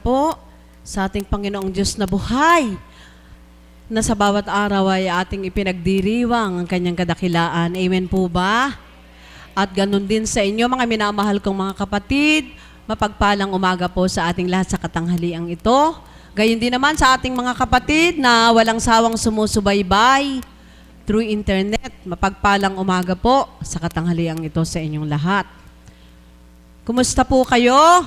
po sa ating Panginoong Diyos na buhay, na sa bawat araw ay ating ipinagdiriwang ang kanyang kadakilaan. Amen po ba? At ganun din sa inyo, mga minamahal kong mga kapatid, mapagpalang umaga po sa ating lahat sa katanghaliang ito. Gayon din naman sa ating mga kapatid na walang sawang sumusubaybay through internet. Mapagpalang umaga po sa katanghaliang ito sa inyong lahat. Kumusta po kayo?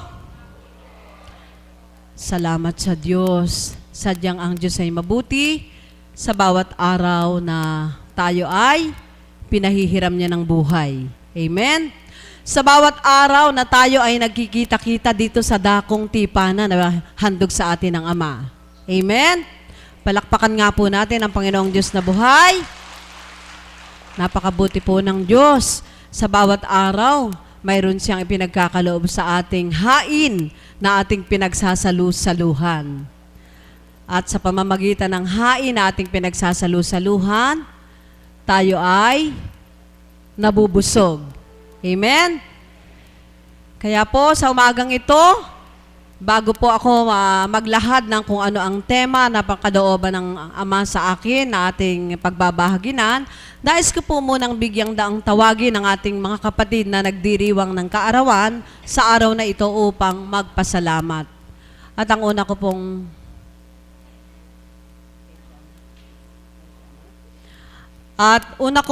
Salamat sa Diyos. Sadyang ang Diyos ay mabuti sa bawat araw na tayo ay pinahihiram niya ng buhay. Amen? Sa bawat araw na tayo ay nagkikita-kita dito sa dakong tipanan na handog sa atin ng Ama. Amen? Palakpakan nga po natin ang Panginoong Diyos na buhay. Napakabuti po ng Diyos. Sa bawat araw, mayroon siyang ipinagkakaloob sa ating hain na ating pinagsasalu-saluhan. At sa pamamagitan ng hain na ating pinagsasalu-saluhan, tayo ay nabubusog. Amen? Kaya po, sa umagang ito, bago po ako maglahad ng kung ano ang tema na pagkalooban ng Ama sa akin na ating pagbabahaginan, nais ko po munang bigyang daang tawagin ng ating mga kapatid na nagdiriwang ng kaarawan sa araw na ito upang magpasalamat. At ang una ko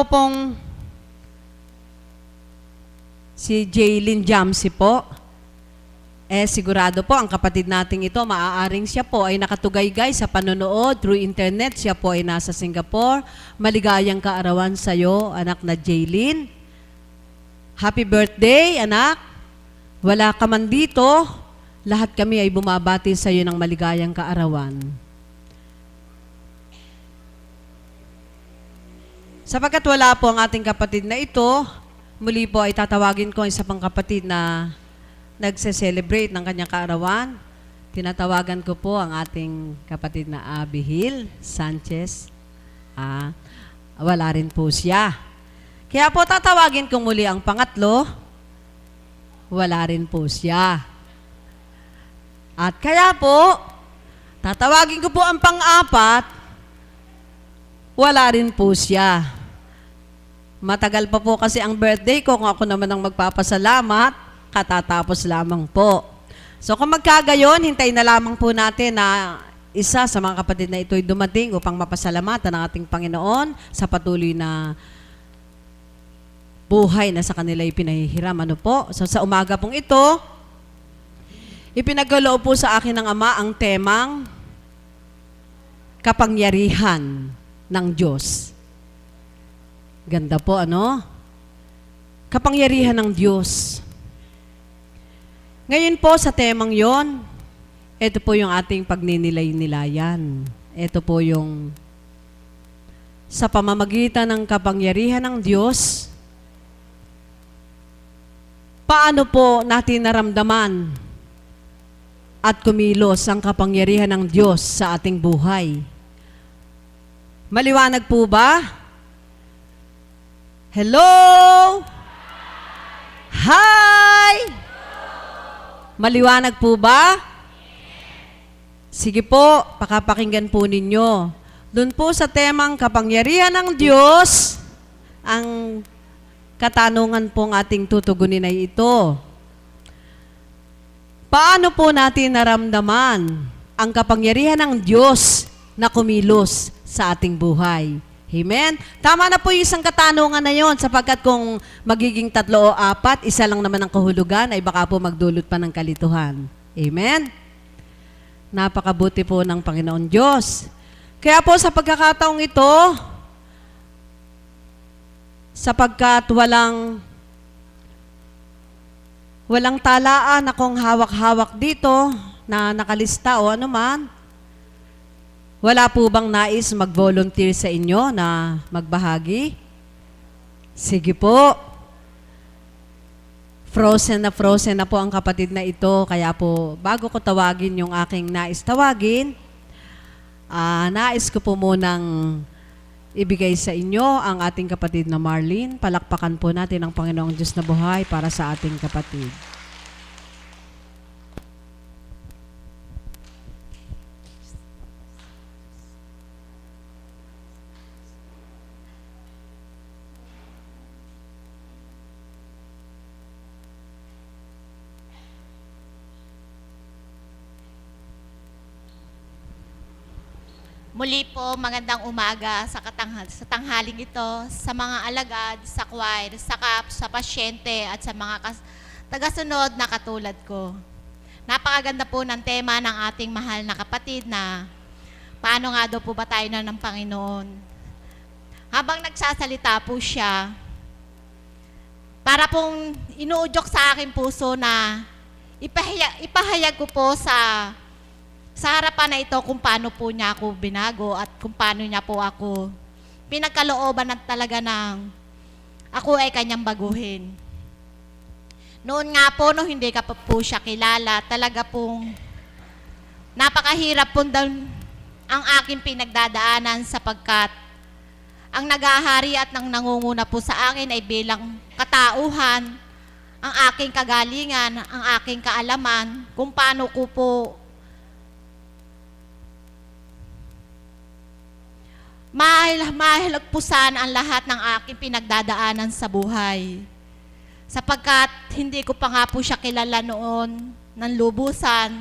pong si Jaylin Jamsi po. Sigurado po ang kapatid nating ito, maaaring siya po ay nakatugay-gay sa panonood through internet. Siya po ay nasa Singapore. Maligayang kaarawan sa iyo, anak na Jaylin. Happy birthday, anak. Wala ka man dito, lahat kami ay bumabati sa iyo ng maligayang kaarawan. Sapagkat wala po ang ating kapatid na ito, muli po ay tatawagin ko isa pang kapatid na nagse-celebrate ng kanyang kaarawan. Tinatawagan ko po ang ating kapatid na Abihil Sanchez. Wala rin po siya. Kaya po tatawagin ko muli ang pangatlo. Wala rin po siya. At kaya po, tatawagin ko po ang pang-apat. Wala rin po siya. Matagal pa po kasi ang birthday ko kung ako naman ang magpapasalamat. Katatapos lamang po. So kung magkagayon, hintay na lamang po natin na isa sa mga kapatid na ito'y dumating upang mapasalamatan ng ating Panginoon sa patuloy na buhay na sa kanila'y pinahihiram. Ano po? So sa umaga pong ito, ipinagkaloob po sa akin ng Ama ang temang kapangyarihan ng Diyos. Ganda po, ano? Kapangyarihan ng Diyos. Ngayon po sa temang yon, ito po yung ating pagninilay-nilayan. Ito po yung sa pamamagitan ng kapangyarihan ng Diyos, paano po natin naramdaman at kumilos ang kapangyarihan ng Diyos sa ating buhay? Maliwanag po ba? Hello? Hi! Maliwanag po ba? Sige po, pakapakinggan po ninyo. Doon po sa temang kapangyarihan ng Diyos, ang katanungan pong ating tutugunin ay ito. Paano po natin naramdaman ang kapangyarihan ng Diyos na kumilos sa ating buhay? Amen? Tama na po yung isang katanungan na yon, sapagkat kung magiging 3 o 4, isa lang naman ang kahulugan, ay baka po magdulot pa ng kalituhan. Amen? Napakabuti po ng Panginoon Diyos. Kaya po sa pagkakataong ito, sapagkat walang talaan akong hawak-hawak dito na nakalista o anuman, wala po bang nais mag-volunteer sa inyo na magbahagi? Sige po. Frozen na po ang kapatid na ito. Kaya po, bago ko tawagin yung aking nais tawagin, nais ko po munang ibigay sa inyo ang ating kapatid na Marlene. Palakpakan po natin ang Panginoong Diyos na buhay para sa ating kapatid. Muli po, magandang umaga sa tanghaling ito, sa mga alagad, sa choir, sa kap, sa pasyente, at sa mga tagasunod na katulad ko. Napakaganda po ng tema ng ating mahal na kapatid na paano nga daw po ba tayo na ng Panginoon. Habang nagsasalita po siya, para pong inuudyok sa aking puso na ipahayag ko po sa harapan na ito kung paano po niya ako binago at kung paano niya po ako pinagkalooban at talaga ng ako ay kanyang baguhin. Noon nga po, nung hindi ka pa po siya kilala, talaga pong napakahirap po ang aking pinagdadaanan sapagkat ang nag-ahari at nang nangunguna po sa akin ay bilang katauhan, ang aking kagalingan, ang aking kaalaman, kung paano ko po mahilagpusan ang lahat ng aking pinagdadaanan sa buhay. Sapagkat hindi ko pa nga po siya kilala noon ng lubusan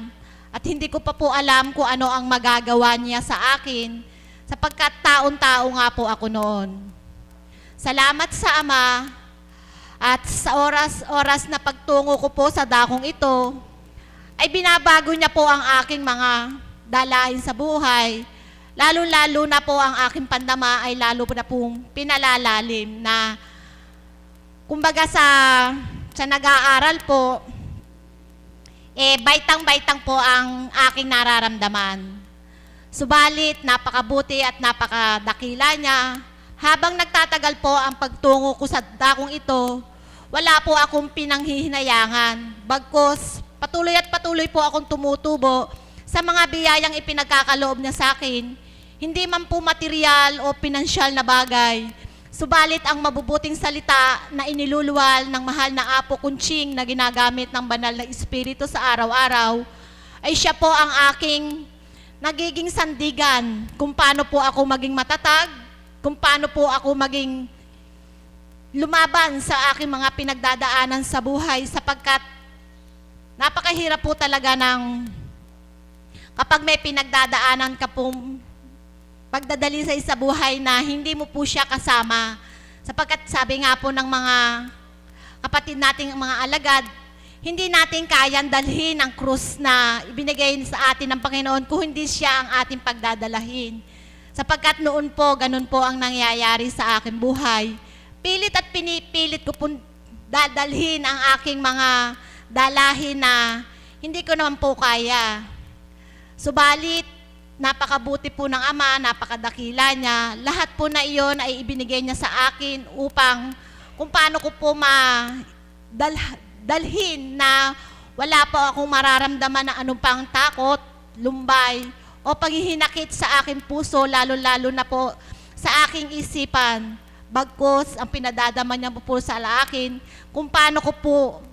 at hindi ko pa po alam kung ano ang magagawa niya sa akin sapagkat taon-tao nga po ako noon. Salamat sa Ama at sa oras na pagtungo ko po sa dakong ito ay binabago niya po ang aking mga dalahin sa buhay. Lalo-lalo na po ang aking pandama ay lalo na pong pinalalalim na kumbaga sa nag-aaral po, baitang-baitang po ang aking nararamdaman. Subalit, napakabuti at napakadakila niya. Habang nagtatagal po ang pagtungo ko sa dakong ito, wala po akong pinanghihinayangan. Bagkus, patuloy po akong tumutubo sa mga biyayang ipinagkakaloob niya sa akin, hindi man po material o pinansyal na bagay. Subalit ang mabubuting salita na iniluluwal ng mahal na Apo Kunching na ginagamit ng banal na Espiritu sa araw-araw, ay siya po ang aking nagiging sandigan kung paano po ako maging matatag, kung paano po ako maging lumaban sa aking mga pinagdadaanan sa buhay sapagkat napakahirap po talaga ng kapag may pinagdadaanan ka pong pagdadali sa buhay na hindi mo po siya kasama. Sapagkat sabi nga po ng mga kapatid nating mga alagad, hindi natin kayang dalhin ang krus na ibinigay sa atin ng Panginoon kung hindi siya ang ating pagdadalahin. Sapagkat noon po, ganun po ang nangyayari sa aking buhay. Pilit at pinipilit ko po dadalhin ang aking mga dalahin na hindi ko naman po kaya. Subalit, napakabuti po ng Ama, napakadakila niya. Lahat po na iyon ay ibinigay niya sa akin upang kung paano ko po dalhin na wala po akong mararamdaman na anong pang takot, lumbay, o paghihinakit sa aking puso, lalo-lalo na po sa aking isipan. Bagkus, ang pinadadama niya po sa akin, kung paano ko po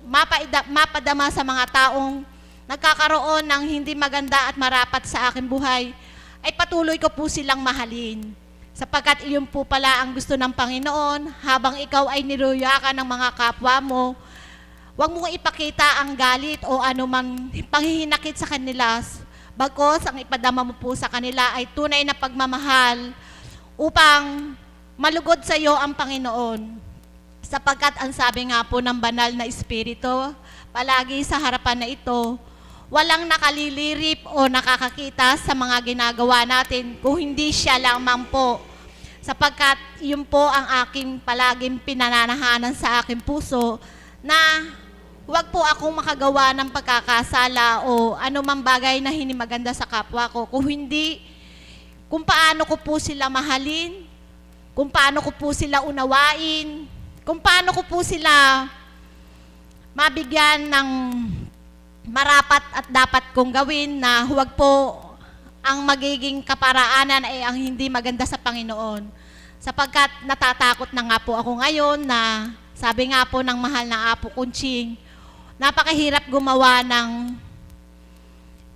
mapadama sa mga taong nagkakaroon ng hindi maganda at marapat sa aking buhay, ay patuloy ko po silang mahalin. Sapagkat iyon po pala ang gusto ng Panginoon, habang ikaw ay niruyakan ng mga kapwa mo, huwag mong ipakita ang galit o anumang panghihinakit sa kanila. Bagkus, ang ipadama mo po sa kanila ay tunay na pagmamahal upang malugod sa iyo ang Panginoon. Sapagkat ang sabi nga po ng banal na Espiritu, palagi sa harapan na ito, walang nakalilirip o nakakakita sa mga ginagawa natin kung hindi siya lamang po. Sapagkat yun po ang aking palaging pinananahanan sa aking puso na huwag po akong makagawa ng pagkakasala o anumang bagay na hindi maganda sa kapwa ko. Kung hindi, kung paano ko po sila mahalin, kung paano ko po sila unawain, kung paano ko po sila mabigyan ng marapat at dapat kong gawin na huwag po ang magiging kaparaanan ay ang hindi maganda sa Panginoon. Sapagkat natatakot na nga po ako ngayon na sabi nga po ng mahal na Apo Kunching, napakahirap gumawa ng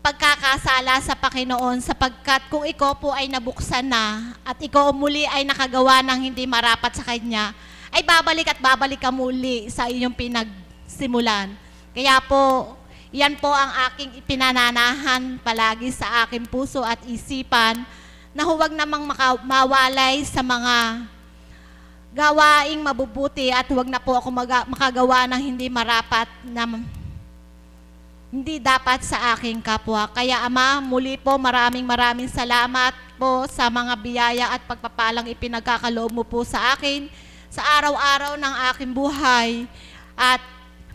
pagkakasala sa Panginoon sapagkat kung ikaw po ay nabuksan na at ikaw muli ay nakagawa ng hindi marapat sa Kanya, ay babalik at babalik ka muli sa iyong pinagsimulan. Kaya po, yan po ang aking ipinananahan palagi sa aking puso at isipan na huwag namang mawalay sa mga gawaing mabubuti at huwag na po ako makagawa ng hindi marapat na hindi dapat sa aking kapwa. Kaya Ama, muli po maraming salamat po sa mga biyaya at pagpapalang ipinagkakaloob mo po sa akin sa araw-araw ng aking buhay. At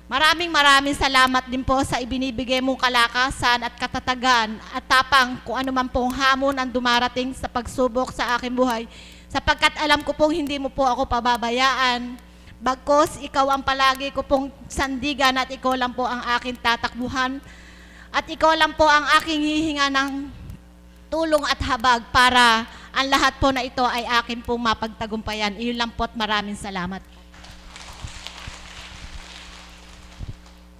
maraming salamat din po sa ibinibigay mong kalakasan at katatagan at tapang kung ano man pong hamon ang dumarating sa pagsubok sa aking buhay. Sapagkat alam ko pong hindi mo po ako pababayaan. Bagkos, ikaw ang palagi ko pong sandigan at ikaw lang po ang aking tatakbuhan at ikaw lang po ang aking hihinga ng tulong at habag para ang lahat po na ito ay akin pong mapagtagumpayan. Iyon lang po at maraming salamat.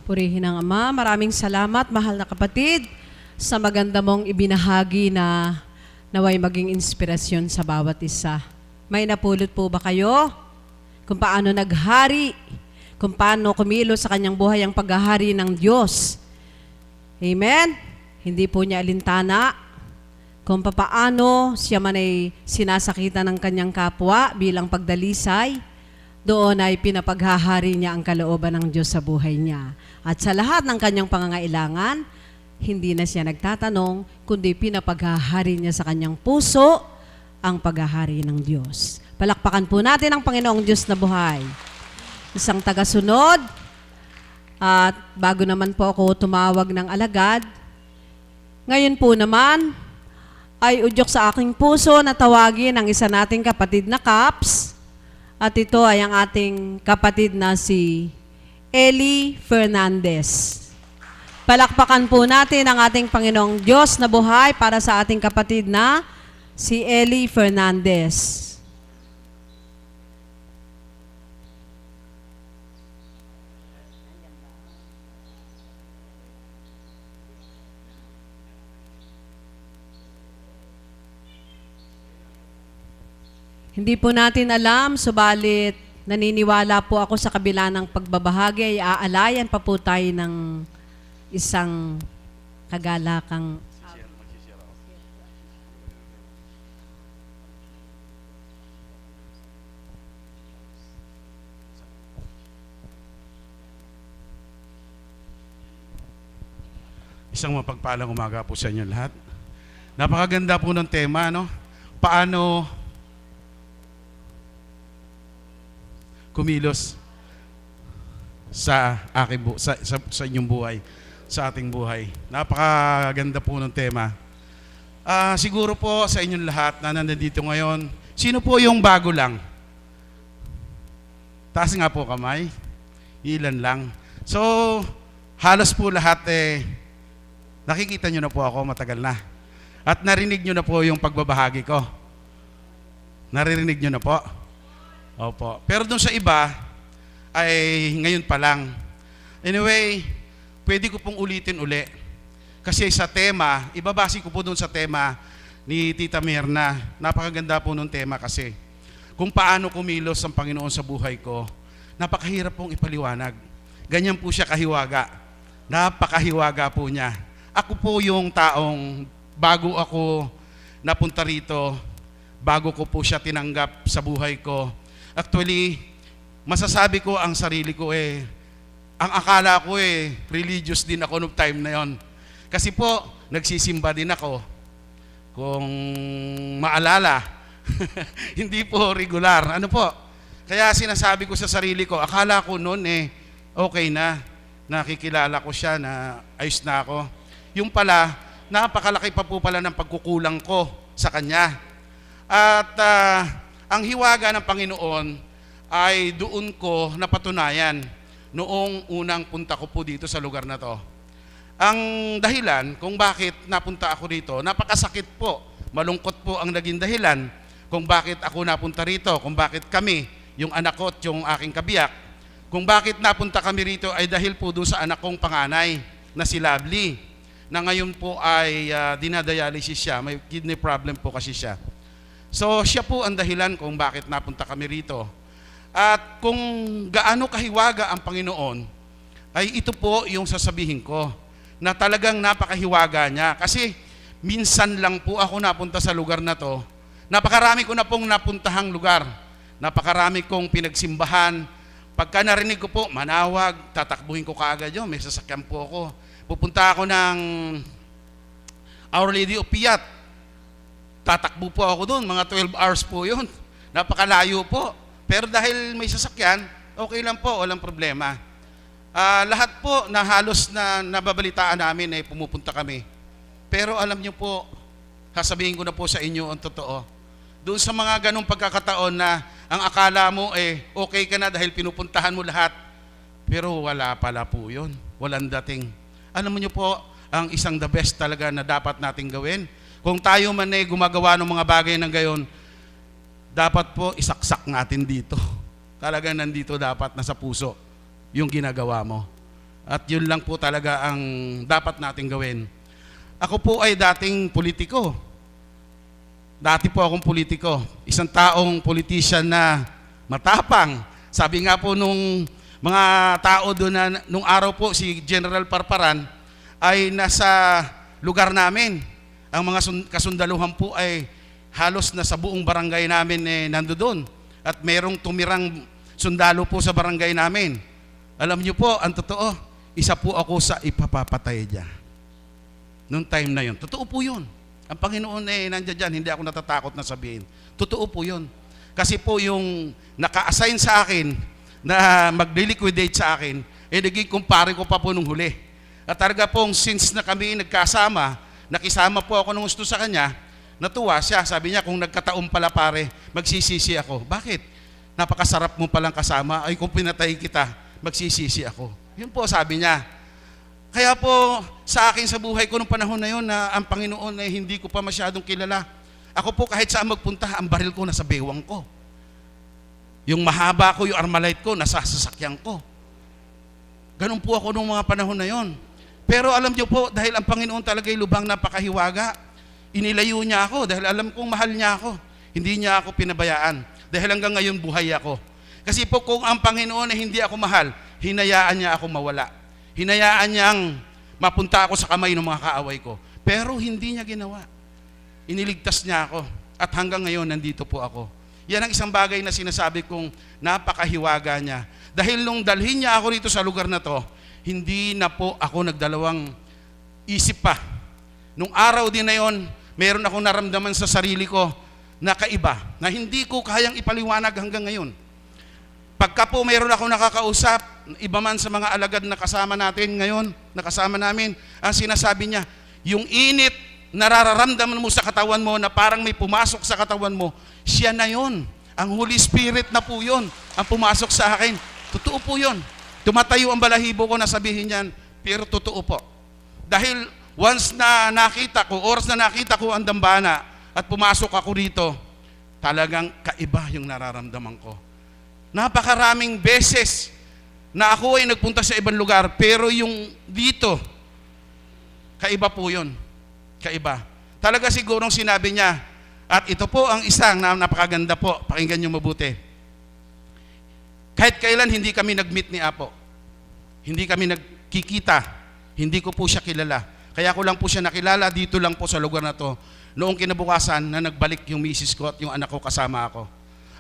Purihin ang Ama. Maraming salamat, mahal na kapatid, sa maganda mong ibinahagi na naway maging inspirasyon sa bawat isa. May napulot po ba kayo? Kung paano naghari, kung paano kumilos sa kanyang buhay ang paghahari ng Diyos. Amen? Hindi po niya alintana kung paano siya man ay sinasakita ng kanyang kapwa bilang pagdalisay, doon ay pinapaghahari niya ang kalooban ng Diyos sa buhay niya. At sa lahat ng kanyang pangangailangan, hindi na siya nagtatanong, kundi pinapaghahari niya sa kanyang puso ang paghahari ng Diyos. Palakpakan po natin ang Panginoong Diyos na buhay. Isang tagasunod, at bago naman po ako tumawag ng alagad, ngayon po naman ay udyok sa aking puso na tawagin ang isa nating kapatid na Caps, at ito ay ang ating kapatid na si Eli Fernandez. Palakpakan po natin ang ating Panginoong Diyos na buhay para sa ating kapatid na si Eli Fernandez. Hindi po natin alam, subalit naniniwala po ako sa kabila ng pagbabahagi ay aalayan pa po tayo ng isang kagalakang Isang mapagpalang umaga po sa inyo lahat. Napakaganda po ng tema, no? Paano kumilos sa aking sa inyong buhay, sa ating buhay. Napakaganda po ng tema. Siguro po sa inyong lahat na nandito ngayon, sino po yung bago lang? Taas nga po kamay. Ilan lang. So, halos po lahat nakikita nyo na po ako matagal na. At narinig nyo na po yung pagbabahagi ko. Naririnig nyo na po? Opo. Pero doon sa iba, ay ngayon pa lang. Anyway, pwede ko pong ulitin uli. Kasi sa tema, ibabase ko po doon sa tema ni Tita Mirna. Napakaganda po nung tema kasi. Kung paano kumilos ang Panginoon sa buhay ko, napakahirap pong ipaliwanag. Ganyan po siya kahiwaga. Napakahiwaga po niya. Ako po yung taong bago ako napunta rito, bago ko po siya tinanggap sa buhay ko. Actually, masasabi ko ang sarili ko ang akala ko religious din ako noong time na yon. Kasi po, nagsisimba din ako. Kung maalala, hindi po regular. Ano po? Kaya sinasabi ko sa sarili ko, akala ko noon okay na. Nakikilala ko siya na ayos na ako. Yung pala, napakalaki pa po pala ng pagkukulang ko sa kanya. At ang hiwaga ng Panginoon ay doon ko napatunayan noong unang punta ko po dito sa lugar na to. Ang dahilan kung bakit napunta ako rito, napakasakit po. Malungkot po ang naging dahilan kung bakit ako napunta rito, kung bakit kami, yung anak ko at yung aking kabiyak, kung bakit napunta kami rito ay dahil po doon sa anak kong panganay na si Lovely, na ngayon po ay dinadialysis siya, may kidney problem po kasi siya. So siya po ang dahilan kung bakit napunta kami rito. At kung gaano kahiwaga ang Panginoon, ay ito po yung sasabihin ko, na talagang napakahiwaga niya. Kasi minsan lang po ako napunta sa lugar na to. Napakarami ko na pong napuntahang lugar. Napakarami kong pinagsimbahan. Pagka narinig ko po, manawag, tatakbuhin ko kaagad yun. May sasakyan po ako. Pupunta ako ng Our Lady of Piat. Tatakbo po ako doon. Mga 12 hours po yun. Napakalayo po. Pero dahil may sasakyan, okay lang po, walang problema. Lahat po na halos na nababalitaan namin ay pumupunta kami. Pero alam niyo po, sasabihin ko na po sa inyo ang totoo. Doon sa mga ganong pagkakataon na ang akala mo okay ka na dahil pinupuntahan mo lahat. Pero wala pala po yun. Walang dating. Alam niyo po, ang isang the best talaga na dapat nating gawin. Kung tayo man gumagawa ng mga bagay ng gayon, dapat po isaksak natin dito. Talagang nandito dapat nasa puso yung ginagawa mo. At yun lang po talaga ang dapat nating gawin. Ako po ay dating politiko. Dati po akong politiko. Isang taong politician na matapang. Sabi nga po nung mga tao doon na nung araw po si General Parparan ay nasa lugar namin. Ang mga kasundaluhan po ay halos na sa buong barangay namin nandoon. At merong tumirang sundalo po sa barangay namin. Alam niyo po, ang totoo, isa po ako sa ipapapatay niya. Noong time na yun. Totoo po yun. Ang Panginoon nandiyan dyan, hindi ako natatakot na sabihin. Totoo po yun. Kasi po yung naka-assign sa akin na mag-liquidate sa akin, naging kumpare ko pa po nung huli. At talaga pong since na kami nagkasama, nakisama po ako nung gusto sa kanya, natuwa siya. Sabi niya, kung nagkataon pala pare, magsisisi ako. Bakit? Napakasarap mo palang kasama. Ay, kung pinatay kita, magsisisi ako. Yun po sabi niya. Kaya po, sa akin sa buhay ko nung panahon na yun na ang Panginoon ay hindi ko pa masyadong kilala. Ako po kahit saan magpunta, ang baril ko nasa bewang ko. Yung mahaba ko, yung Armalite ko, nasa sasakyan ko. Ganun po ako nung mga panahon na yun. Pero alam niyo po, dahil ang Panginoon talaga ay lubhang napakahiwaga, inilayo niya ako dahil alam kong mahal niya ako. Hindi niya ako pinabayaan. Dahil hanggang ngayon buhay ako. Kasi po kung ang Panginoon ay hindi ako mahal, hinayaan niya ako mawala. Hinayaan niyang mapunta ako sa kamay ng mga kaaway ko. Pero hindi niya ginawa. Iniligtas niya ako. At hanggang ngayon, nandito po ako. Yan ang isang bagay na sinasabi kong napakahiwaga niya. Dahil nung dalhin niya ako rito sa lugar na to, hindi na po ako nagdalawang isip pa. Nung araw din na yon, meron akong naramdaman sa sarili ko na kaiba, na hindi ko kayang ipaliwanag hanggang ngayon. Pagka po meron ako nakakausap, iba man sa mga alagad na kasama natin ngayon, nakasama namin, ang sinasabi niya, yung init nararamdaman mo sa katawan mo na parang may pumasok sa katawan mo, siya na yon. Ang Holy Spirit na po yon ang pumasok sa akin. Totoo po yon. Tumatayo ang balahibo ko na sabihin yan, pero totoo po. Dahil once na nakita ko, oras na nakita ko ang dambana at pumasok ako rito, talagang kaiba yung nararamdaman ko. Napakaraming beses na ako ay nagpunta sa ibang lugar, pero yung dito, kaiba po yun. Kaiba. Talaga sigurong sinabi niya, at ito po ang isang napakaganda po, pakinggan niyo mabuti. Kahit kailan hindi kami nag-meet ni Apo. Hindi kami nagkikita. Hindi ko po siya kilala. Kaya ko lang po siya nakilala dito lang po sa lugar na to. Noong kinabukasan na nagbalik yung misis ko at yung anak ko kasama ako.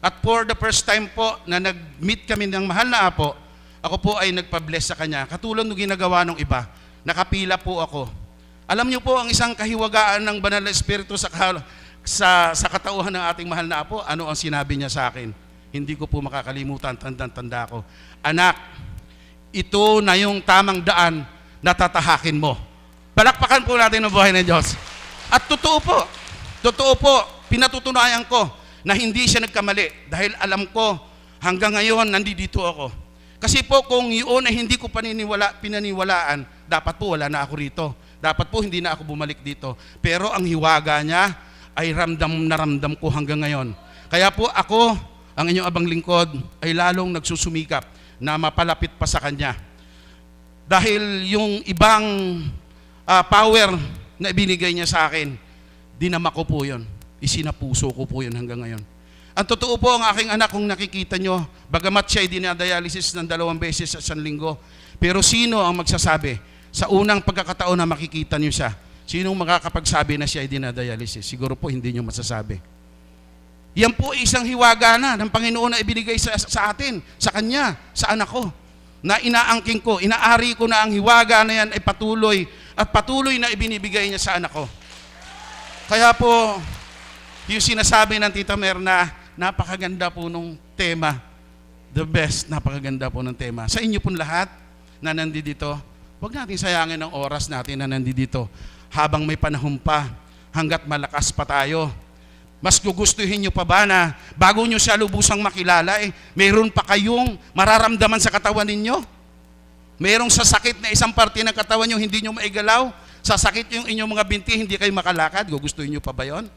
At for the first time po na nag-meet kami ng mahal na Apo, ako po ay nagpa-bless sa kanya. Katulad ng ginagawa ng iba, nakapila po ako. Alam niyo po ang isang kahiwagaan ng Banal na Espiritu sa katauhan ng ating mahal na Apo, ano ang sinabi niya sa akin? Hindi ko po makakalimutan, tanda ko. Anak, ito na yung tamang daan na tatahakin mo. Palakpakan po natin ang buhay ng Diyos. At totoo po, pinatutunayan ko na hindi siya nagkamali dahil alam ko hanggang ngayon nandito ako. Kasi po kung yun ay hindi ko pinaniwalaan, dapat po wala na ako rito. Dapat po hindi na ako bumalik dito. Pero ang hiwaga niya ay ramdam na ramdam ko hanggang ngayon. Kaya po ako, ang inyong abang lingkod, ay lalong nagsusumikap na mapalapit pa sa Kanya. Dahil yung ibang power na ibinigay niya sa akin, dinama ko po yun. Isinapuso ko po yun hanggang ngayon. Ang totoo po, ang aking anak, kung nakikita nyo, bagamat siya ay dinadialysis ng 2 beses sa isang linggo, pero sino ang magsasabi sa unang pagkakataon na makikita niyo siya? Sinong makakapagsabi na siya ay dinadialysis? Siguro po hindi nyo masasabi. Yan po isang hiwaga na ng Panginoon na ibinigay sa atin, sa Kanya, sa anak ko. Na inaangking ko, inaari ko na ang hiwaga na yan ay patuloy at patuloy na ibinibigay niya sa anak ko. Kaya po, yung sinasabi ng Tita Mer na napakaganda po nung tema. The best, napakaganda po ng tema. Sa inyo pong lahat na nandito, huwag natin sayangin ang oras natin na nandito habang may panahon pa, hanggat malakas pa tayo. Mas gugustuhin nyo pa ba na bago nyo siya lubusang makilala, mayroon pa kayong mararamdaman sa katawan ninyo? Mayroong sasakit na isang parte ng katawan nyo, hindi nyo maigalaw? Sasakit yung inyong mga binti, hindi kayo makalakad? Gugustuhin nyo pa ba yon?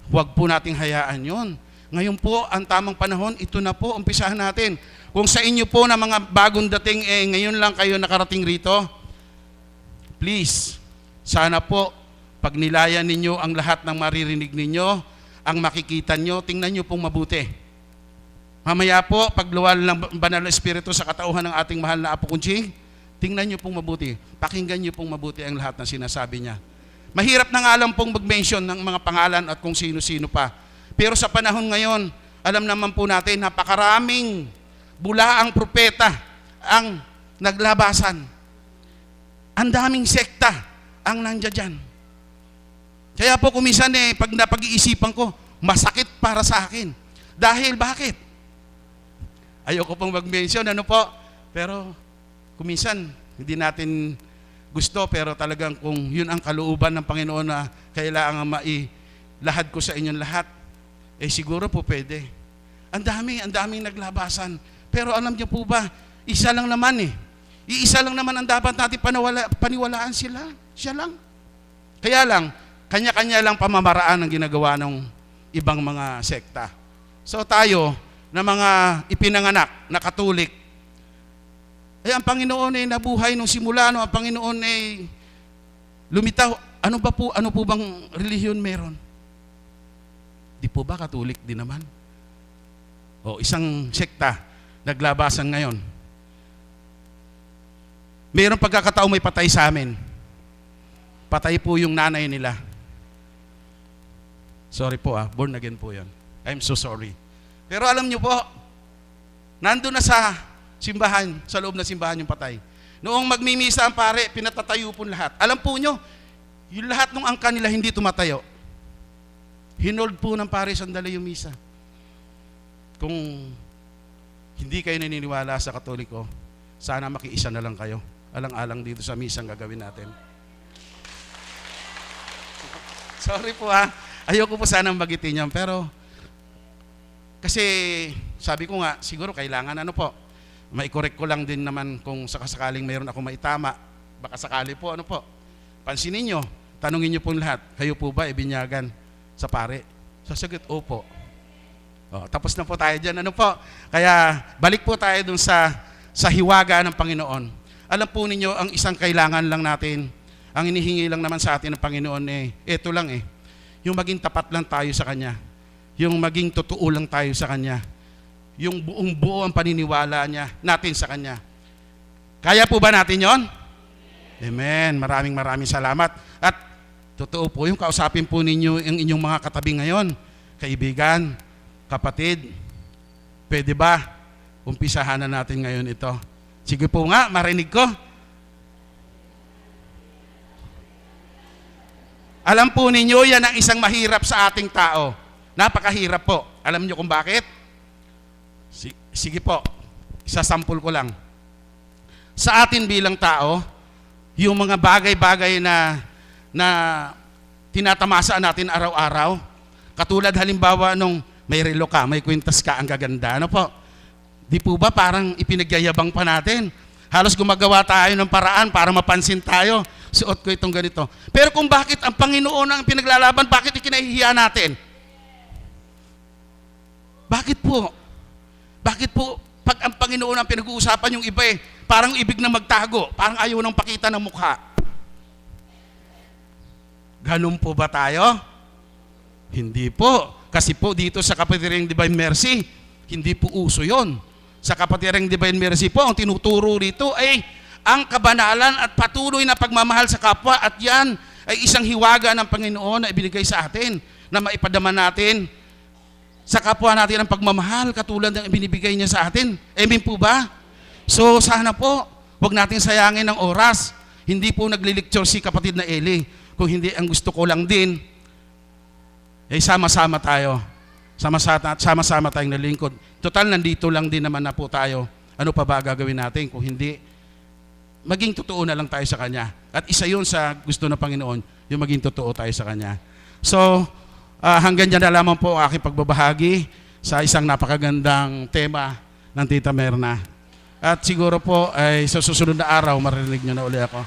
Huwag po nating hayaan yon. Ngayon po, ang tamang panahon, ito na po, umpisahan natin. Kung sa inyo po na mga bagong dating, ngayon lang kayo nakarating rito, please, sana po, pag nilayan ninyo ang lahat ng maririnig ninyo, ang makikita nyo, tingnan nyo pong mabuti. Mamaya po, pag luwal ng banal na espiritu sa katauhan ng ating mahal na Apo Kunching, tingnan nyo pong mabuti. Pakinggan nyo pong mabuti ang lahat ng sinasabi niya. Mahirap na nga lang pong mag-mention ng mga pangalan at kung sino-sino pa. Pero sa panahon ngayon, alam naman po natin, napakaraming bulaang propeta ang naglabasan. Ang daming sekta ang nandiyan dyan. Kaya po kuminsan pag napag-iisipan ko, masakit para sa akin. Dahil bakit? Ayoko pong mag-mention, pero kuminsan hindi natin gusto, pero talagang kung yun ang kalooban ng Panginoon na kailangan mailahad ko sa inyong lahat, siguro po pwede. Ang daming naglabasan. Pero alam niyo po ba, isa lang naman Iisa lang naman ang dapat natin paniwalaan siya lang. Kaya lang, kanya-kanya lang pamamaraan ang ginagawa ng ibang mga sekta. So tayo, na mga ipinanganak na Katolik, ang Panginoon nabuhay nung simula, ang Panginoon lumitaw. Ano po bang relihiyon meron? Di po ba Katolik din naman? Isang sekta, naglabasan ngayon. Mayroong pagkakataon may patay sa amin. Patay po yung nanay nila. Sorry po born again po yan. I'm so sorry. Pero alam niyo po, nandun na sa simbahan, sa loob ng simbahan yung patay. Noong magmimisa ang pare, pinatatayo po lahat. Alam po nyo, yung lahat ng angka nila hindi tumatayo. Hinold po ng pare sandali yung misa. Kung hindi kayo naniniwala sa Katoliko, sana makiisa na lang kayo. Alang-alang dito sa misang gagawin natin. Sorry po ayoko po sanang magitin yan, pero kasi sabi ko nga, siguro kailangan mai-correct ko lang din naman kung sakasakaling mayroon ako maitama. Baka sakali po, pansinin nyo, tanungin nyo po lahat, kayo po ba ibinyagan sa pare? Sasagot, opo. Tapos na po tayo dyan, Kaya balik po tayo dun sa hiwaga ng Panginoon. Alam po ninyo, ang isang kailangan lang natin, ang inihingi lang naman sa atin ng Panginoon ito lang yung maging tapat lang tayo sa Kanya. Yung maging totoo lang tayo sa Kanya. Yung buong buo ang paniniwala natin sa Kanya. Kaya po ba natin yon? Amen. Maraming salamat. At totoo po yung kausapin po ninyo ang inyong mga katabi ngayon. Kaibigan, kapatid, pwede ba umpisahan na natin ngayon ito? Sige po nga, marinig ko. Alam po ninyo, yan ang isang mahirap sa ating tao. Napakahirap po. Alam niyo kung bakit? Sige po, isasampul ko lang. Sa atin bilang tao, yung mga bagay-bagay na tinatamasa natin araw-araw, katulad halimbawa nung may relo ka, may kwintas ka, ang gaganda. Di po ba parang ipinagyayabang pa natin? Halos gumagawa tayo ng paraan para mapansin tayo. Suot ko itong ganito. Pero kung bakit ang Panginoon ang pinaglalaban, bakit ikinahihiya natin? Bakit po? Bakit po pag ang Panginoon ang pinag-uusapan yung iba parang ibig na magtago, parang ayaw nang pakita ng mukha? Ganun po ba tayo? Hindi po. Kasi po dito sa Kapatiring Divine Mercy, hindi po uso yon. Sa Kapatiring Divine Mercy po, ang tinuturo dito ay ang kabanalan at patuloy na pagmamahal sa kapwa, at yan ay isang hiwaga ng Panginoon na ibinigay sa atin na maipadama natin sa kapwa natin ang pagmamahal katulad ng ibinibigay niya sa atin. Amen po ba? So sana po, huwag natin sayangin ang oras. Hindi po naglilecture si kapatid na Eli. Kung hindi, ang gusto ko lang din, ay sama-sama tayo. Sama-sama tayong nalingkod. Total, nandito lang din naman na po tayo. Ano pa ba gagawin natin? Kung hindi, maging totoo na lang tayo sa Kanya. At isa yun sa gusto ng Panginoon, yung maging totoo tayo sa Kanya. So, hanggang dyan na lamang po ang aking pagbabahagi sa isang napakagandang tema ng Tita Merna. At siguro po ay sa susunod na araw, marinig nyo na uli ako.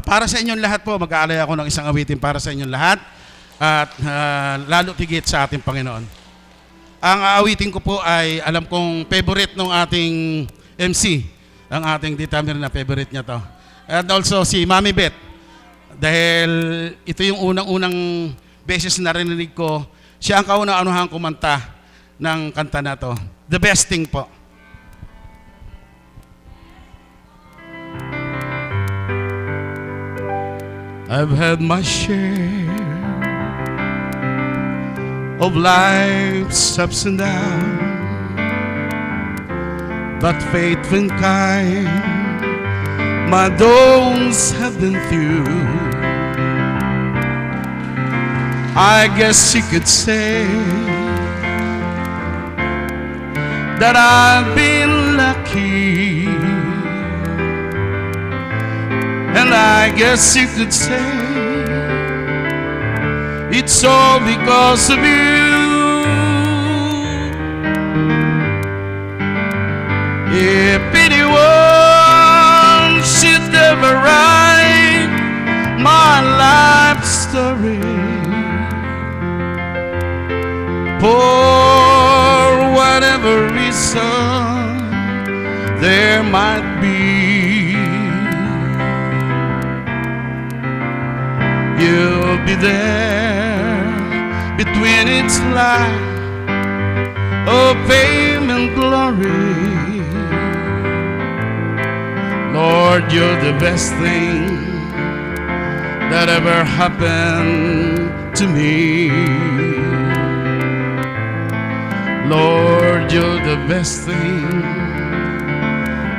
Para sa inyong lahat po, mag-aalay ako ng isang awitin para sa inyong lahat at lalo tigit sa ating Panginoon. Ang aawitin ko po ay alam kong favorite ng ating MC, ang ating Tita Merna, favorite niya to. And also si Mami Beth, dahil ito yung unang-unang beses na narinig ko, siya ang kauna-unahang kumanta ng kanta na to. The Best Thing po. I've had my share of life's ups and downs, but faithful and kind my those have been through. I guess you could say that I've been lucky, and I guess you could say it's all because of you. If anyone should ever write my life story, for whatever reason there might be, you'll be there between its light of fame and glory. Lord, you're the best thing that ever happened to me. Lord, you're the best thing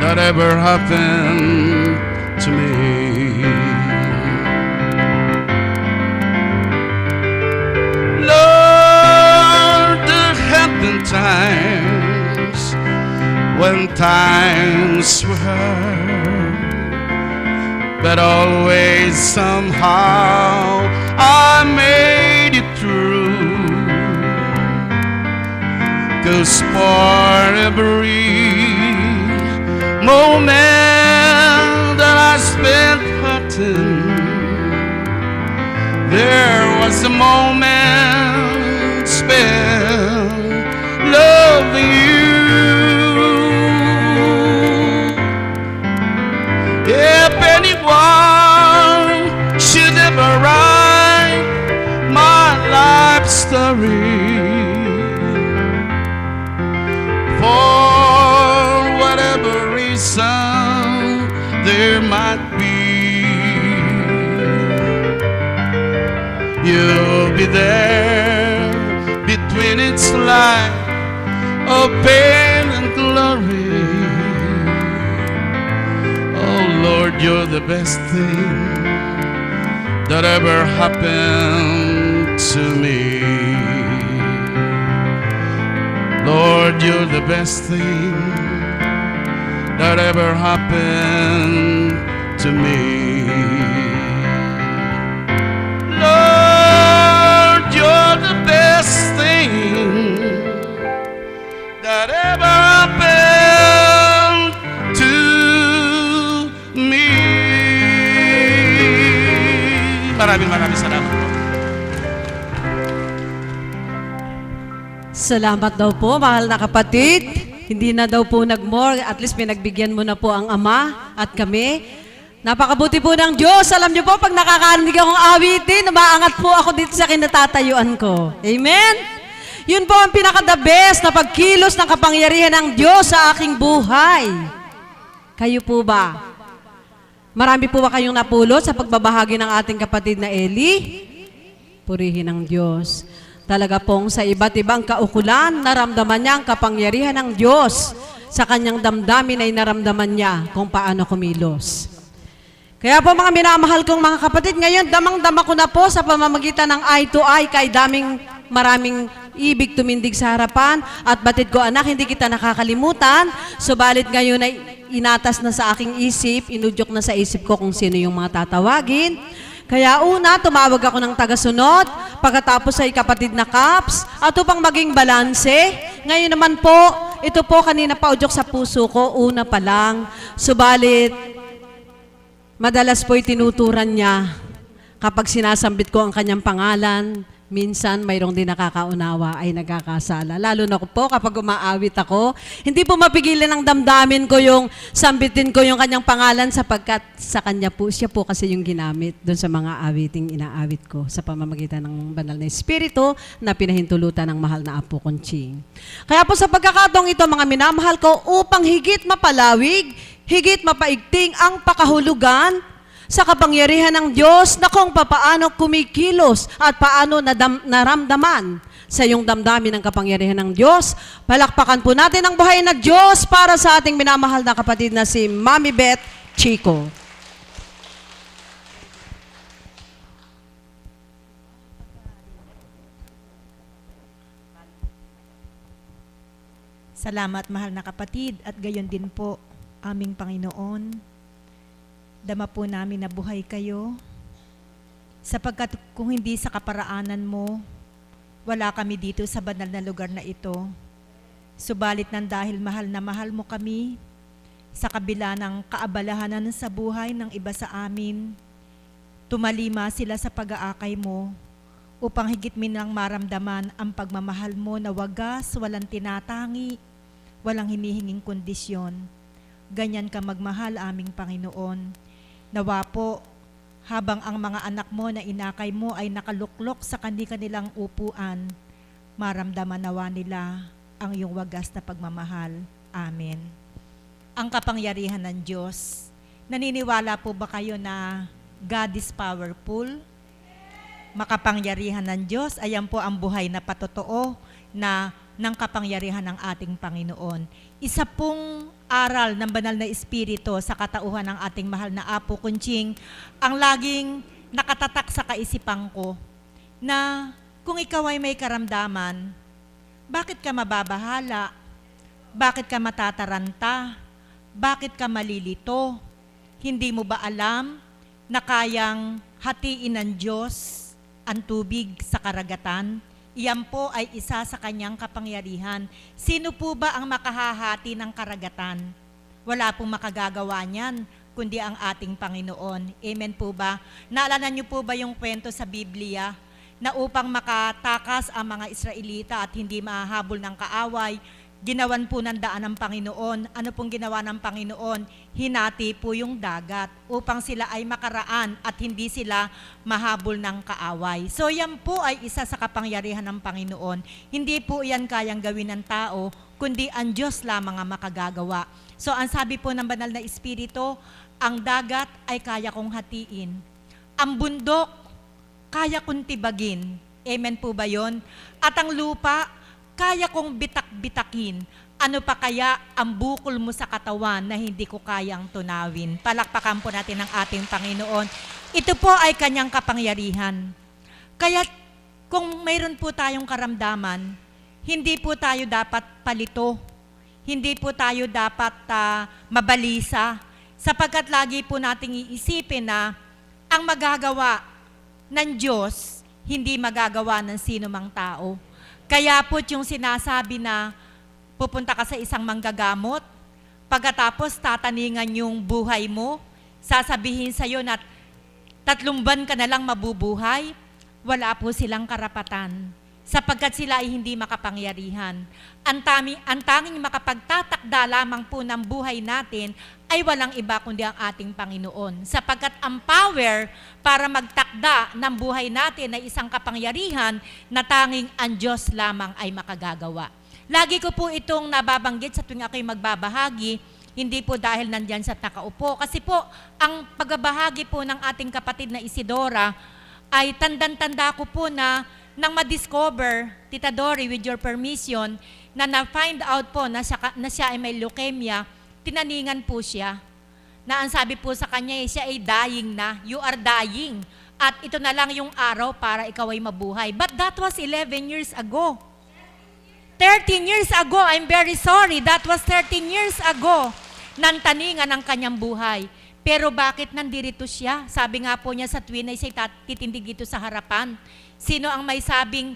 that ever happened to me. Lord, there have been times when times were hard, but always somehow I made it through. 'Cause for every moment that I spent hurting, there was a moment spent loving you. If anyone should ever write my life story, for whatever reason there might be, you'll be there between its light of pain and glory. Oh Lord, you're the best thing that ever happened to me. Lord, you're the best thing that ever happened to me. Lord, you're the best thing that ever happened to maraming salamat po. Salamat daw po, mahal na kapatid. Hindi na daw po nag-more. At least pinagbigyan mo na po ang Ama at kami. Napakabuti po ng Diyos. Alam niyo po, pag nakakarinig akong awitin, umaangat po ako dito sa kinatatayuan ko. Amen? Yun po ang pinaka-the best na pagkilos ng kapangyarihan ng Diyos sa aking buhay. Kayo po ba? Marami po ba kayong napulot sa pagbabahagi ng ating kapatid na Eli? Purihin ang Diyos. Talaga pong sa iba't ibang kaukulan, naramdaman niya ang kapangyarihan ng Diyos. Sa kanyang damdamin ay naramdaman niya kung paano kumilos. Kaya po mga minamahal kong mga kapatid, ngayon damang-dama ko na po sa pamamagitan ng eye to eye kay maraming ibig tumindig sa harapan at batid ko, anak, hindi kita nakakalimutan. Subalit ngayon ay inatas na sa aking isip, inudyok na sa isip ko kung sino yung mga tatawagin. Kaya una, tumawag ako ng tagasunod, pagkatapos ay kapatid na Caps, at upang maging balanse. Ngayon naman po, ito po kanina pa udyok sa puso ko, una pa lang. Subalit, madalas po'y tinuturan niya kapag sinasambit ko ang kanyang pangalan. Minsan, mayroong din nakakaunawa ay nagkakasala. Lalo na po kapag umaawit ako, hindi po mapigilan ng damdamin ko yung sambitin ko yung kanyang pangalan sapagkat sa kanya po, siya po kasi yung ginamit doon sa mga awiting inaawit ko sa pamamagitan ng banal na espiritu na pinahintulutan ng mahal na Apo Conching. Kaya po sa pagkakataong ito, mga minamahal ko, upang higit mapalawig, higit mapaigting ang pakahulugan sa kapangyarihan ng Diyos na kung papaano kumikilos at paano naramdaman sa iyong damdamin ng kapangyarihan ng Diyos. Palakpakan po natin ang buhay na Diyos para sa ating minamahal na kapatid na si Mami Beth Chico. Salamat, mahal na kapatid, at gayon din po, aming Panginoon. Dama po namin na buhay kayo, sapagkat kung hindi sa kaparaanan mo, wala kami dito sa banal na lugar na ito. Subalit nang dahil mahal na mahal mo kami, sa kabila ng kaabalahanan sa buhay ng iba sa amin, tumalima sila sa pag-aakay mo, upang higit minang maramdaman ang pagmamahal mo na wagas, walang tinatangi, walang hinihinging kondisyon. Ganyan ka magmahal, aming Panginoon. Nawa po, habang ang mga anak mo na inakay mo ay nakaluklok sa kanilang upuan, maramdaman nawa nila ang iyong wagas na pagmamahal. Amen. Ang kapangyarihan ng Diyos. Naniniwala po ba kayo na God is powerful? Makapangyarihan ng Diyos, ayan po ang buhay na patotoo na ng kapangyarihan ng ating Panginoon. Isa pong aral ng banal na espiritu sa katauhan ng ating mahal na Apo Conching ang laging nakatatak sa kaisipan ko na kung ikaw ay may karamdaman, bakit ka mababahala? Bakit ka matataranta? Bakit ka malilito? Hindi mo ba alam na kayang hatiin ng Diyos ang tubig sa karagatan? Iyan po ay isa sa kanyang kapangyarihan. Sino po ba ang makahahati ng karagatan? Wala pong makagagawa niyan, kundi ang ating Panginoon. Amen po ba? Naalala niyo po ba yung kwento sa Biblia na upang makatakas ang mga Israelita at hindi mahahabol ng kaaway, ginawan po ng daan ng Panginoon. Ano pong ginawa ng Panginoon? Hinati po yung dagat upang sila ay makaraan at hindi sila mahabol ng kaaway. So yan po ay isa sa kapangyarihan ng Panginoon. Hindi po yan kayang gawin ng tao, kundi ang Diyos lamang ang makagagawa. So ang sabi po ng banal na espiritu, ang dagat ay kaya kong hatiin. Ang bundok, kaya kong tibagin. Amen po ba yon? At ang lupa, kaya kong bitak-bitakin. Ano pa kaya ang bukol mo sa katawan na hindi ko kayang tunawin? Palakpakan po natin ang ating Panginoon. Ito po ay kanyang kapangyarihan. Kaya kung mayroon po tayong karamdaman, hindi po tayo dapat palito. Hindi po tayo dapat mabalisa. Sapagkat lagi po nating iisipin na ang magagawa ng Diyos, hindi magagawa ng sino mang tao. Kaya po yung sinasabi na pupunta ka sa isang manggagamot, pagkatapos tataningan yung buhay mo, sasabihin sa'yo na 3 buwan ka na lang mabubuhay, wala po silang karapatan sapagkat sila ay hindi makapangyarihan. Ang tanging makapagtatakda lamang po ng buhay natin ay walang iba kundi ang ating Panginoon. Sapagkat ang power para magtakda ng buhay natin ay isang kapangyarihan na tanging ang Diyos lamang ay makagagawa. Lagi ko po itong nababanggit sa tuwing ako'y magbabahagi, hindi po dahil nandyan sa nakaupo. Kasi po, ang pagbabahagi po ng ating kapatid na Isidora ay tandang-tanda ko po na nang ma-discover, Tita Dory, with your permission, na na-find out po na siya ay may leukemia, tinaningan po siya. Na ang sabi po sa kanya, siya ay dying na. You are dying. At ito na lang yung araw para ikaw ay mabuhay. But that was 11 years ago. 13 years ago, I'm very sorry. That was 13 years ago. Nang taningan ang kanyang buhay. Pero bakit nandirito siya? Sabi nga po niya sa tuwin ay siya titindig ito sa harapan. Sino ang may sabing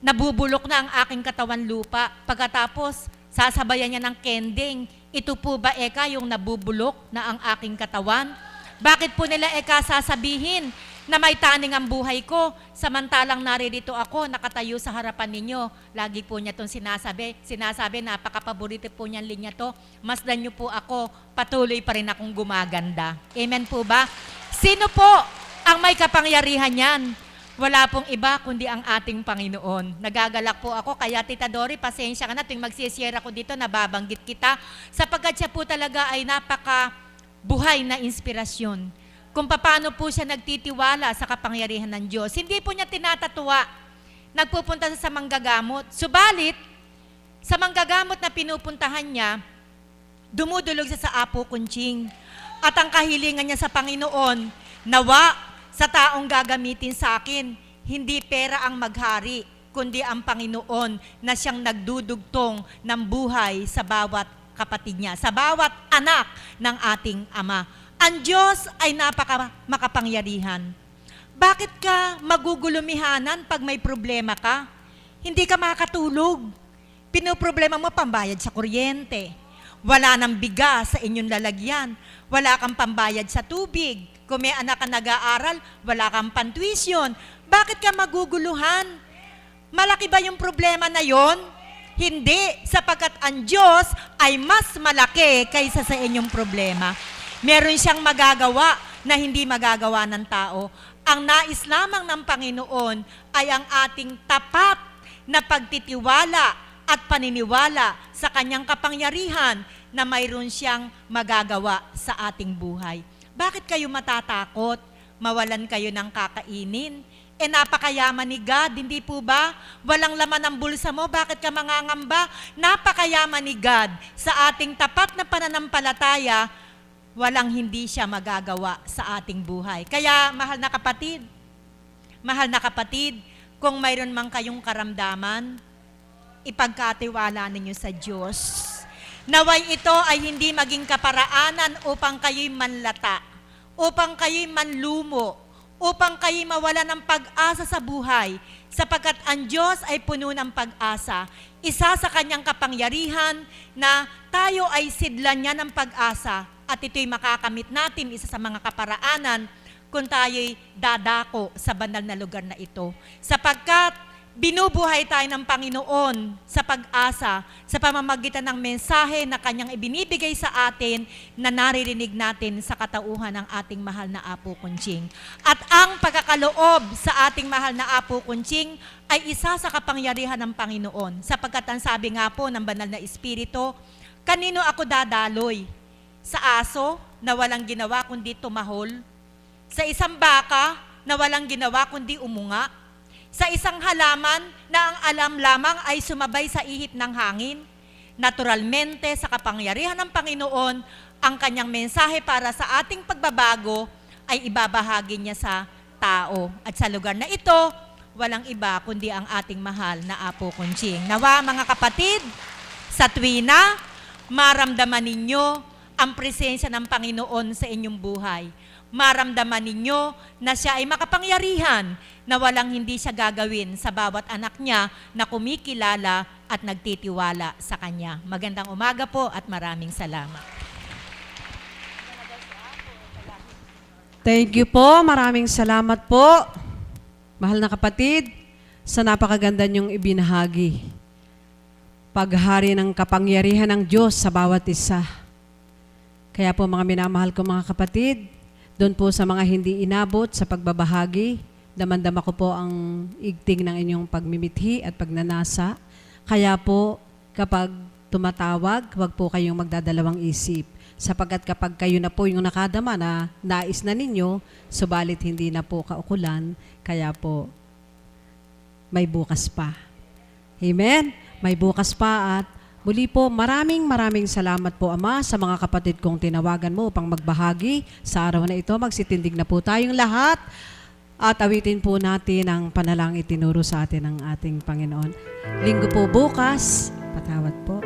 nabubulok na ang aking katawan lupa? Pagkatapos, sasabayan niya ng kending. Ito po ba eka yung nabubulok na ang aking katawan? Bakit po nila eka sasabihin na may taning ang buhay ko, samantalang naririto ako, nakatayo sa harapan ninyo? Lagi po niya itong sinasabi, napakapaborito po niyang linya to, masdan niyo po ako, patuloy pa rin akong gumaganda. Amen po ba? Sino po ang may kapangyarihan yan? Wala pong iba kundi ang ating Panginoon. Nagagalak po ako, kaya Tita Dory, pasensya ka na, tuwing magsishare ako dito, nababanggit kita, sapagkat siya po talaga ay napaka-buhay na inspirasyon. Kung paano po siya nagtitiwala sa kapangyarihan ng Diyos. Hindi po niya tinatatuwa. Nagpupunta sa manggagamot. Subalit, sa manggagamot na pinupuntahan niya, dumudulog siya sa Apo Kunching. At ang kahilingan niya sa Panginoon, nawa sa taong gagamitin sa akin, hindi pera ang maghari, kundi ang Panginoon na siyang nagdudugtong ng buhay sa bawat kapatid niya, sa bawat anak ng ating Ama. Ang Diyos ay makapangyarihan. Bakit ka magugulumihanan pag may problema ka? Hindi ka makatulog. Pinoproblema mo pambayad sa kuryente. Wala nang bigas sa inyong lalagyan. Wala kang pambayad sa tubig. Kung may anak ka nag-aaral, wala kang pantuition. Bakit ka maguguluhan? Malaki ba yung problema na yon? Hindi, sapagkat ang Diyos ay mas malaki kaysa sa inyong problema. Meron siyang magagawa na hindi magagawa ng tao. Ang nais lamang ng Panginoon ay ang ating tapat na pagtitiwala at paniniwala sa kanyang kapangyarihan na mayroon siyang magagawa sa ating buhay. Bakit kayo matatakot? Mawalan kayo ng kakainin? Napakayaman ni God, hindi po ba? Walang laman ang bulsa mo, bakit ka mangangamba? Napakayaman ni God. Sa ating tapat na pananampalataya, walang hindi siya magagawa sa ating buhay. Kaya, mahal na kapatid, kung mayroon man kayong karamdaman, ipagkatiwala ninyo sa Diyos. Naway ito ay hindi maging kaparaanan upang kayo'y manlata, upang kayo'y manlumo, upang kayo'y mawala ng pag-asa sa buhay, sapagkat ang Diyos ay puno ng pag-asa. Isa sa kanyang kapangyarihan na tayo ay sidlan niya ng pag-asa at ito'y makakamit natin, isa sa mga kaparaanan, kung tayo'y dadako sa banal na lugar na ito. Sapagkat binubuhay tayo ng Panginoon sa pag-asa, sa pamamagitan ng mensahe na kanyang ibinibigay sa atin na naririnig natin sa katauhan ng ating mahal na Apo Kunching. At ang pagkakaloob sa ating mahal na Apo Kunching ay isa sa kapangyarihan ng Panginoon. Sapagkat ang sabi nga po ng banal na Espiritu, kanino ako dadaloy? Sa aso na walang ginawa kundi tumahol? Sa isang baka na walang ginawa kundi umunga? Sa isang halaman na ang alam lamang ay sumabay sa ihip ng hangin? Naturalmente, sa kapangyarihan ng Panginoon, ang kanyang mensahe para sa ating pagbabago ay ibabahagi niya sa tao. At sa lugar na ito, walang iba kundi ang ating mahal na Apo Kunching. Nawa mga kapatid, sa tuwina, maramdaman ninyo ang presensya ng Panginoon sa inyong buhay. Maramdaman ninyo na siya ay makapangyarihan na walang hindi siya gagawin sa bawat anak niya na kumikilala at nagtitiwala sa kanya. Magandang umaga po at maraming salamat. Thank you po. Maraming salamat po. Mahal na kapatid, sa napakaganda niyong ibinahagi. Paghari ng kapangyarihan ng Diyos sa bawat isa. Kaya po mga minamahal ko mga kapatid, doon po sa mga hindi inabot sa pagbabahagi, damandama ko po ang igting ng inyong pagmimithi at pagnanasa. Kaya po kapag tumatawag, huwag po kayong magdadalawang isip. Sapagkat kapag kayo na po yung nakadama na nais na ninyo, subalit hindi na po kaukulan, kaya po may bukas pa. Amen? May bukas pa at muli po maraming salamat po Ama sa mga kapatid kong tinawagan mo upang magbahagi sa araw na ito. Magsitindig na po tayong lahat at awitin po natin ang panalang itinuro sa atin ng ating Panginoon. Linggo po bukas, patawad po.